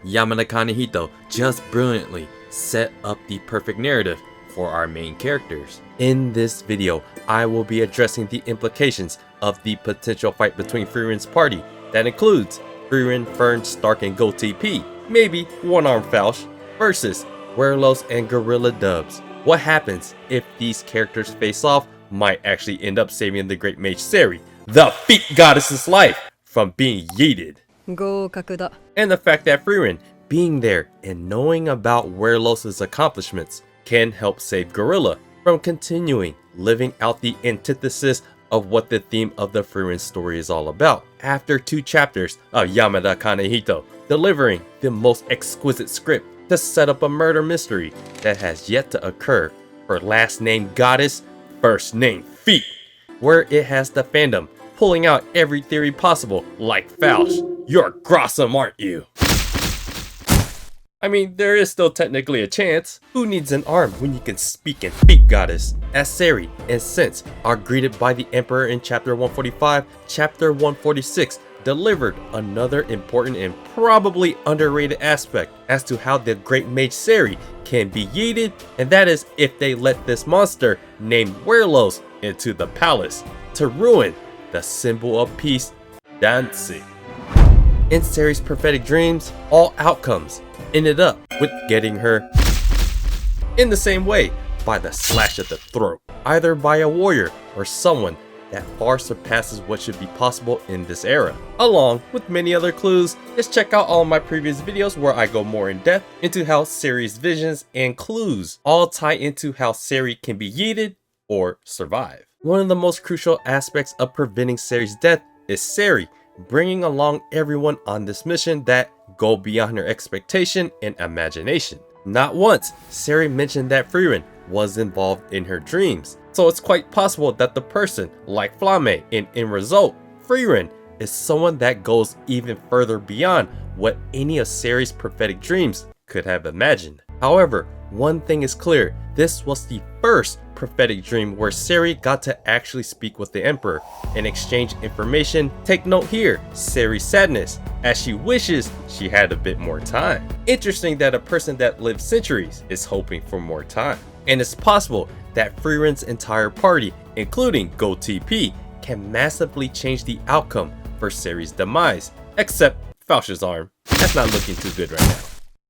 Yamada Kanehito just brilliantly set up the perfect narrative for our main characters. In this video, I will be addressing the implications of the potential fight between Frieren's party that includes Frieren, Fern, Stark, and Gold TP, maybe one-armed Falch, versus Werlos and Gorilla Dubs. What happens if these characters face off might actually end up saving the great mage Serie, the feet goddess's life, from being yeeted. 合格だ. And the fact that Frieren, being there and knowing about Werlos' accomplishments, can help save Gorilla from continuing living out the antithesis of what the theme of the Frieren story is all about. After 2 chapters of Yamada Kanehito delivering the most exquisite script to set up a murder mystery that has yet to occur for last name goddess, first name feet, where it has the fandom pulling out every theory possible like Falch, you're Grossum, aren't you? I mean, there is still technically a chance. Who needs an arm when you can speak in feet goddess? As Serie and Sense are greeted by the Emperor in chapter 145, chapter 146 delivered another important and probably underrated aspect as to how the great mage Serie can be yeeted, and that is if they let this monster named Werlos into the palace to ruin the symbol of peace, dancing. In Serie's prophetic dreams, all outcomes ended up with getting her in the same way, by the slash at the throat, either by a warrior or someone that far surpasses what should be possible in this era. Along with many other clues, just check out all my previous videos where I go more in depth into how Serie's visions and clues all tie into how Serie can be yeeted or survive. One of the most crucial aspects of preventing Serie's death is Serie bringing along everyone on this mission that go beyond her expectation and imagination. Not once Serie mentioned that Frieren was involved in her dreams, so it's quite possible that the person like Flamme and in result, Frieren is someone that goes even further beyond what any of Serie's prophetic dreams could have imagined. However, one thing is clear, this was the first prophetic dream where Serie got to actually speak with the Emperor and exchange information. Take note here, Serie's sadness, as she wishes she had a bit more time. Interesting that a person that lived centuries is hoping for more time. And it's possible that Frieren's entire party, including Gold TP, can massively change the outcome for Serie's demise, except Falch's arm. That's not looking too good right now.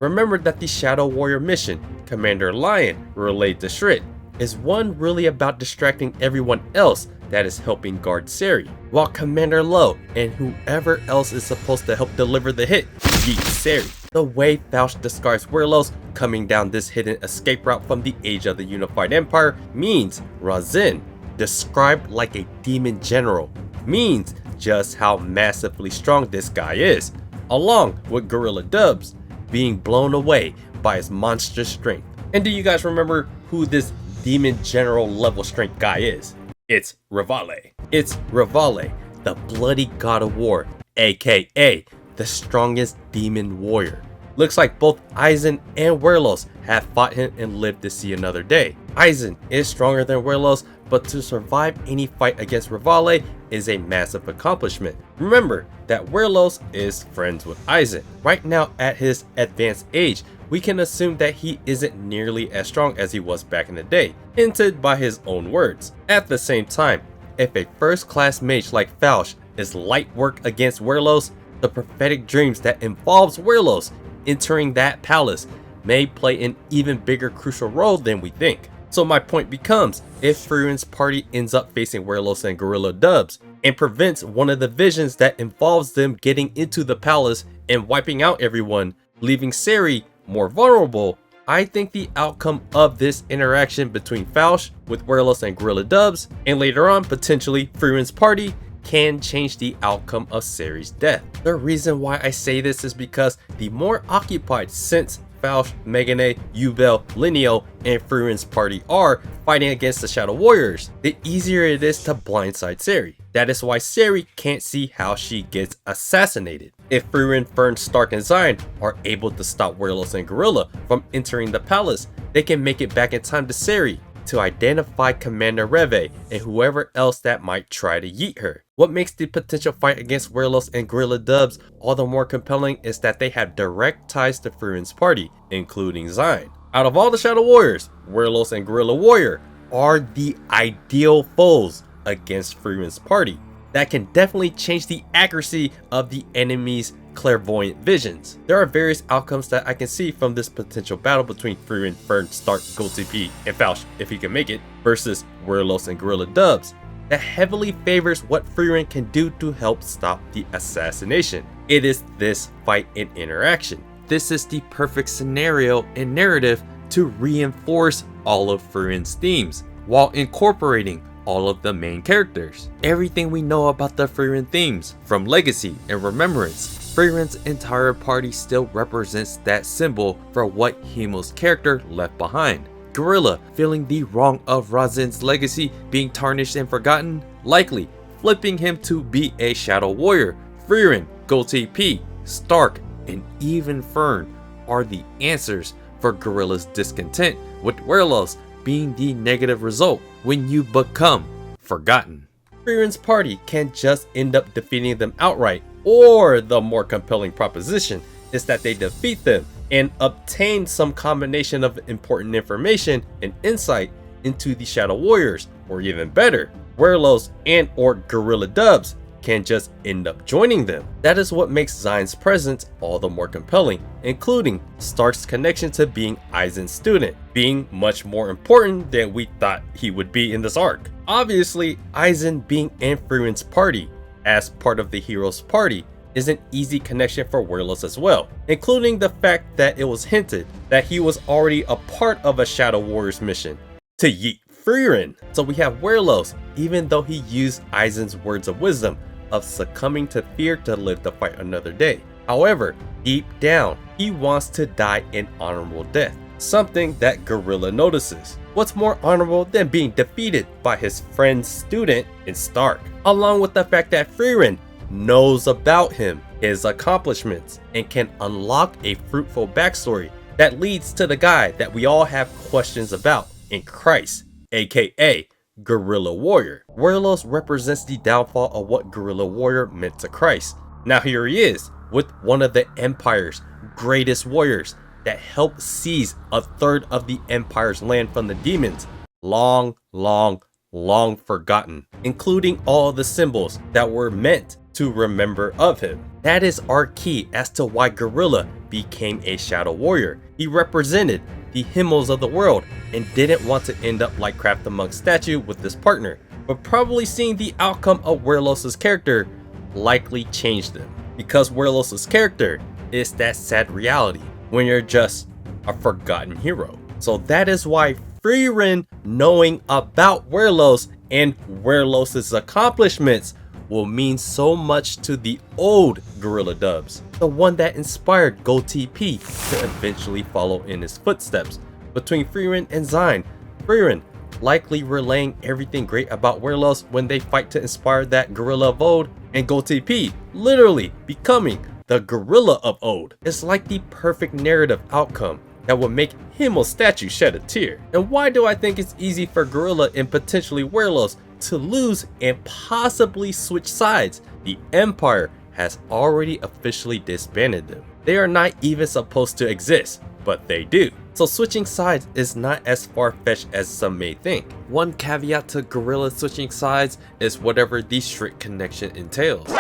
Remember that the Shadow Warrior mission Commander Lion relayed to Shrit is one really about distracting everyone else that is helping guard Serie, while Commander Lo and whoever else is supposed to help deliver the hit yeet Serie. The way Falch discards Werlos coming down this hidden escape route from the Age of the Unified Empire means Razin, described like a demon general, means just how massively strong this guy is, along with Gorilla Dubs being blown away by his monstrous strength. And do you guys remember who this demon general level strength guy is? It's Revale. It's Revale, the bloody god of war, aka the strongest demon warrior. Looks like both Aizen and Werlos have fought him and lived to see another day. Aizen is stronger than Werlos, but to survive any fight against Revale is a massive accomplishment. Remember that Werlos is friends with Aizen. Right now at his advanced age, we can assume that he isn't nearly as strong as he was back in the day, hinted by his own words. At the same time, if a first-class mage like Falch is light work against Werlos, the prophetic dreams that involves Werlos entering that palace may play an even bigger crucial role than we think. So my point becomes, if Frieren's party ends up facing Werlos and Gorilla Dubs and prevents one of the visions that involves them getting into the palace and wiping out everyone, leaving Serie more vulnerable, I think the outcome of this interaction between Falch with Werlos and Gorilla Dubs, and later on potentially Frieren's party, can change the outcome of Serie's death. The reason why I say this is because the more occupied Sense, Falch, Megane, Yubel, Lineo, and Frieren's party are fighting against the Shadow Warriors, the easier it is to blindside Serie. That is why Serie can't see how she gets assassinated. If Frieren, Fern, Stark, and Zion are able to stop Werlos and Gorilla from entering the palace, they can make it back in time to Serie to identify Commander Reve and whoever else that might try to yeet her. What makes the potential fight against Werlos and Gorilla Dubs all the more compelling is that they have direct ties to Frieren's party, including Zine. Out of all the Shadow Warriors, Werlos and Gorilla Warrior are the ideal foes against Frieren's party that can definitely change the accuracy of the enemy's clairvoyant visions. There are various outcomes that I can see from this potential battle between Frieren, Fern, Stark, Gold TP, and Fausch, if he can make it, versus Werlos and Gorilla Dubs, that heavily favors what Frieren can do to help stop the assassination. It is this fight and interaction. This is the perfect scenario and narrative to reinforce all of Frieren's themes, while incorporating all of the main characters. Everything we know about the Frieren themes, from legacy and remembrance, Frieren's entire party still represents that symbol for what Himo's character left behind. Gorilla feeling the wrong of Razin's legacy being tarnished and forgotten, likely flipping him to be a Shadow Warrior. Frieren, Gold TP, Stark, and even Fern are the answers for Gorilla's discontent, with Werlos being the negative result when you become forgotten. Frieren's party can just end up defeating them outright, or the more compelling proposition is that they defeat them and obtain some combination of important information and insight into the Shadow Warriors, or even better, Werlos and or Gorilla Dubs can just end up joining them. That is what makes Zine's presence all the more compelling, including Stark's connection to being Aizen's student, being much more important than we thought he would be in this arc. Obviously, Aizen being in Frieren's party as part of the hero's party is an easy connection for Werlos as well, including the fact that it was hinted that he was already a part of a Shadow Warriors mission to yeet Frieren. So we have Werlos, even though he used Aizen's words of wisdom of succumbing to fear to live to fight another day. However, deep down, he wants to die an honorable death, something that Gorilla notices. What's more honorable than being defeated by his friend's student in Stark, along with the fact that Frieren knows about him, his accomplishments, and can unlock a fruitful backstory that leads to the guy that we all have questions about in Christ, aka Gorilla Warrior. Werlos represents the downfall of what Gorilla Warrior meant to Christ. Now here he is, with one of the Empire's greatest warriors that helped seize a third of the Empire's land from the demons, long forgotten, including all the symbols that were meant to remember of him. That is our key as to why Gorilla became a Shadow Warrior. He represented the Himmels of the world and didn't want to end up like Craft the Monk's statue with this partner, but probably seeing the outcome of Werlos' character likely changed them, because Werlos' character is that sad reality when you're just a forgotten hero. So that is why Frieren knowing about Werlos and Werlos' accomplishments will mean so much to the old Gorilla Dubs, the one that inspired Gold TP to eventually follow in his footsteps. Between Frieren and Zine, Frieren likely relaying everything great about Werlos when they fight to inspire that Gorilla of old, and Gold TP literally becoming the Gorilla of old. It's like the perfect narrative outcome that would make Himmel's statue shed a tear. And why do I think it's easy for Gorilla and potentially Werlos to lose and possibly switch sides? The Empire has already officially disbanded them. They are not even supposed to exist, but they do. So switching sides is not as far-fetched as some may think. One caveat to Gorilla switching sides is whatever the strict connection entails.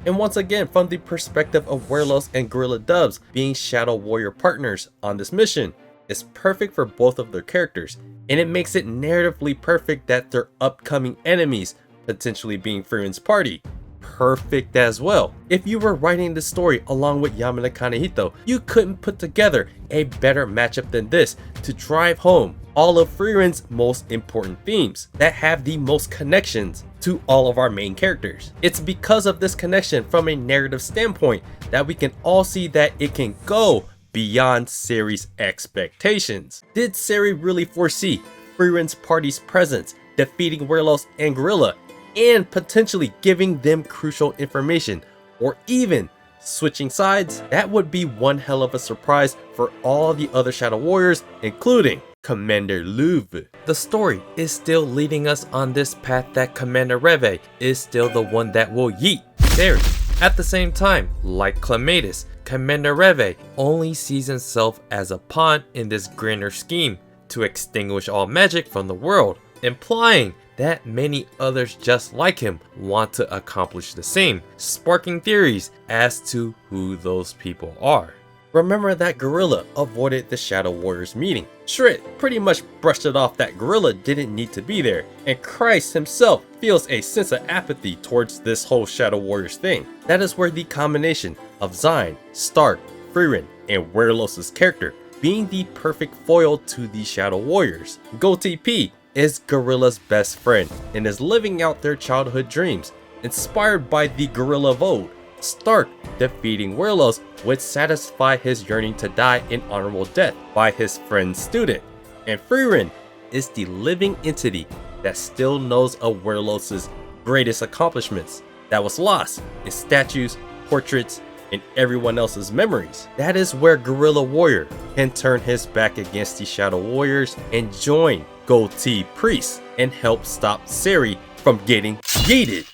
And once again, from the perspective of Werlos and Gorilla Dubs being Shadow Warrior partners on this mission, it's perfect for both of their characters, and it makes it narratively perfect that their upcoming enemies, potentially being Frieren's party, perfect as well. If you were writing the story along with Yamada Kanehito, you couldn't put together a better matchup than this to drive home all of Frieren's most important themes that have the most connections to all of our main characters. It's because of this connection from a narrative standpoint that we can all see that it can go beyond Serie's expectations. Did Serie really foresee Frieren's party's presence, defeating Werlos and Gorilla, and potentially giving them crucial information, or even switching sides? That would be one hell of a surprise for all the other Shadow Warriors, including Commander Louvre. The story is still leading us on this path that Commander Reve is still the one that will yeet Serie. At the same time, like Clematis, Commander Reve only sees himself as a pawn in this grander scheme to extinguish all magic from the world, implying that many others just like him want to accomplish the same, sparking theories as to who those people are. Remember that Gorilla avoided the Shadow Warriors meeting. Shred pretty much brushed it off that Gorilla didn't need to be there, and Christ himself feels a sense of apathy towards this whole Shadow Warriors thing. That is where the combination of Zine, Stark, Frieren, and Werelos's character being the perfect foil to the Shadow Warriors. Goatee P is Gorilla's best friend and is living out their childhood dreams. Inspired by the Gorilla of old, Stark defeating Werelos would satisfy his yearning to die an honorable death by his friend's student. And Frieren is the living entity that still knows of Werelos's greatest accomplishments that was lost in statues, portraits, and everyone else's memories. That is where Gorilla Warrior can turn his back against the Shadow Warriors and join Goatee Priest and help stop Serie from getting yeeted.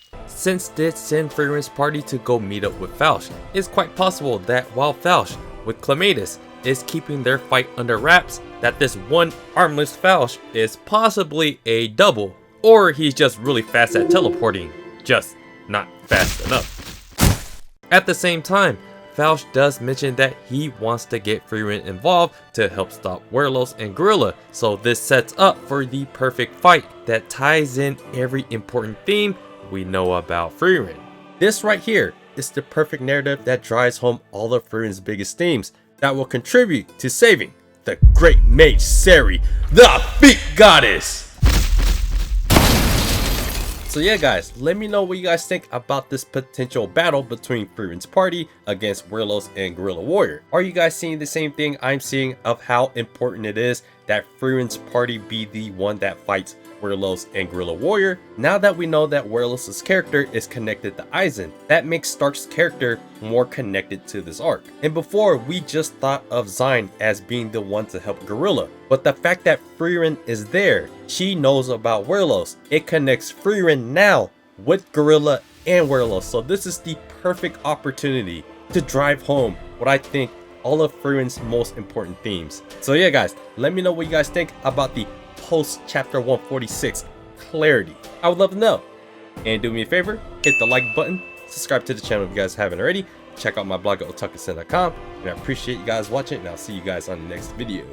Since did send Frieren's party to go meet up with Falch, it's quite possible that while Falch with Clematis is keeping their fight under wraps, that this one armless Falch is possibly a double, or he's just really fast at teleporting, just not fast enough. At the same time, Falch does mention that he wants to get Frieren involved to help stop Werelos and Gorilla, so this sets up for the perfect fight that ties in every important theme we know about Frieren. This right here is the perfect narrative that drives home all of Frieren's biggest themes that will contribute to saving the great mage Serie, the Feet Goddess. So yeah guys, let me know what you guys think about this potential battle between Frieren's party against Werelos and Gorilla Warrior. Are you guys seeing the same thing I'm seeing of how important it is that Frieren's party be the one that fights Werelos and Gorilla Warrior? Now that we know that Werelos's character is connected to Aizen, that makes Stark's character more connected to this arc. And before, we just thought of Zine as being the one to help Gorilla, but the fact that Frieren is there, she knows about Werelos, it connects Frieren now with Gorilla and Werelos. So this is the perfect opportunity to drive home what I think all of Frieren's most important themes. So yeah guys, let me know what you guys think about the post chapter 146 clarity. I would love to know. And do me a favor, hit the like button, subscribe to the channel if you guys haven't already, check out my blog at otakusend.com, and I appreciate you guys watching, and I'll see you guys on the next video.